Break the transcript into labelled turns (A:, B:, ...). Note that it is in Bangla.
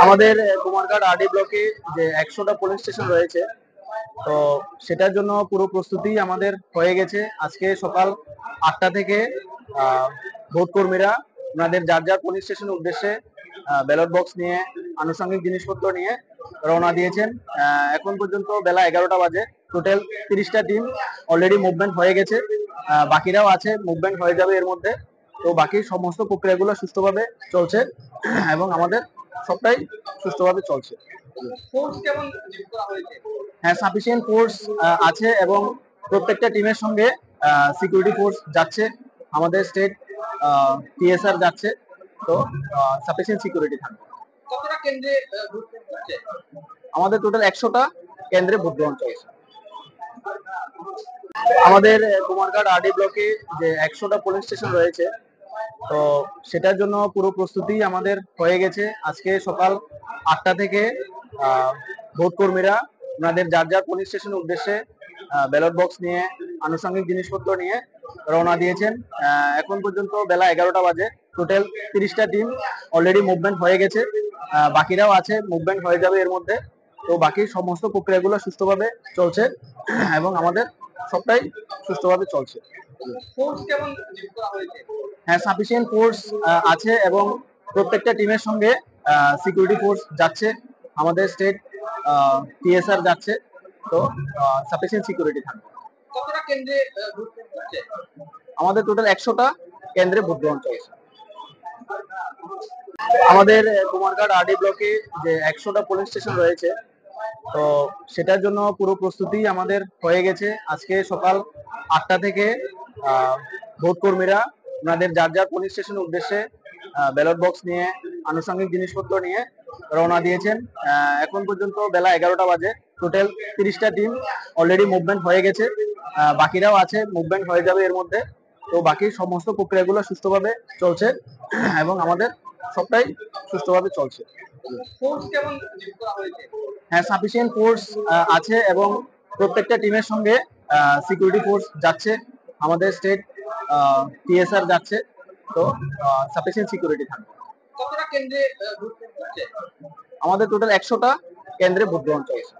A: আমাদের কুমারঘাট আরডি ব্লকে যে 100টা পুলিশ স্টেশন রয়েছে, তো সেটার জন্য পুরো প্রস্তুতি আমাদের হয়ে গেছে। আজকে সকাল 8টা থেকে ভোট কর্মীরা ওনাদের যার যার পুলিশ স্টেশনের উদ্দেশ্যে ব্যালট বক্স নিয়ে আনুষঙ্গিক জিনিসপত্র নিয়ে রওনা দিয়েছেন। এখন পর্যন্ত বেলা 11টা বাজে। টোটাল 30টা টিম অলরেডি মুভমেন্ট হয়ে গেছে, বাকিরাও আছে, মুভমেন্ট হয়ে যাবে এর মধ্যে। তো বাকি সমস্ত প্রক্রিয়াগুলো সুষ্ঠুভাবে চলছে এবং আমাদের সবটাই সুষ্ঠুভাবে চলছে। হ্যাঁ, সাফিসিয়েন্ট ফোর্স আছে এবং প্রত্যেকটা টিমের সঙ্গে সিকিউরিটি ফোর্স যাচ্ছে, আমাদের স্টেট টিএসআর যাচ্ছে। তো সাফিসিয়েন্ট সিকিউরিটি থাকবে। আমাদের টোটাল 100টা কেন্দ্রে ভোট গ্রহণ চলছে। আমাদের কুমারঘাট আরডি ব্লকে যে 100টা পুলিশ স্টেশন রয়েছে, তো সেটার জন্য পুরো প্রস্তুতি আমাদের হয়ে গেছে। আজকে সকাল 8টা থেকে ভোট কর্মীরা ওনাদের যার যার পুলিশ স্টেশনের উদ্দেশ্যে ব্যালট বক্স নিয়ে আনুষঙ্গিক জিনিসপত্র নিয়ে রওনা দিয়েছেন। এখন পর্যন্ত বেলা 11টা বাজে। টোটাল 30টা টিম অলরেডি মুভমেন্ট হয়ে গেছে, বাকিরাও আছে, মুভমেন্ট হয়ে যাবে এর মধ্যে। তো বাকি সমস্ত প্রক্রিয়াগুলো সুষ্ঠুভাবে চলছে এবং আমাদের সবটাই সুষ্ঠুভাবে চলছে। হ্যাঁ, সাফিসিয়েন্ট ফোর্স আছে এবং প্রত্যেকটা টিমের সঙ্গে সিকিউরিটি ফোর্স যাচ্ছে, আমাদের স্টেট টিএসআর যাচ্ছে। তো সাফিসিয়েন্ট সিকিউরিটি থাকবে। আমাদের টোটাল 100টা কেন্দ্রে ভোট গ্রহণ চলছে। আমাদের কুমারঘাট আরডি ব্লকে যে 100টা পুলিশ স্টেশন রয়েছে, তো সেটার জন্য পুরো প্রস্তুতি আমাদের হয়ে গেছে। আজকে সকাল 8টা থেকে ভোট কর্মীরা ওনাদের যার যার পুলিশ স্টেশনের উদ্দেশ্যে ব্যালট বক্স নিয়ে আনুষঙ্গিক জিনিসপত্র নিয়ে রওনা দিয়েছেন। এখন পর্যন্ত বেলা 11টা বাজে। টোটাল 30টা টিম অলরেডি মুভমেন্ট হয়ে গেছে, বাকিরাও আছে, মুভমেন্ট হয়ে যাবে এর মধ্যে। তো বাকি সমস্ত প্রক্রিয়াগুলো সুষ্ঠুভাবে চলছে এবং আমাদের সবটাই সুষ্ঠুভাবে চলছে। হ্যাঁ, সাফিসিয়েন্ট ফোর্স আছে এবং প্রত্যেকটা টিমের সঙ্গে সিকিউরিটি ফোর্স যাচ্ছে, আমাদের স্টেট টিএসআর যাচ্ছে। তো সাফিসিয়েন্ট সিকিউরিটি থাকবে। আমাদের টোটাল 100টা কেন্দ্রে ভোট গ্রহণ চলছে।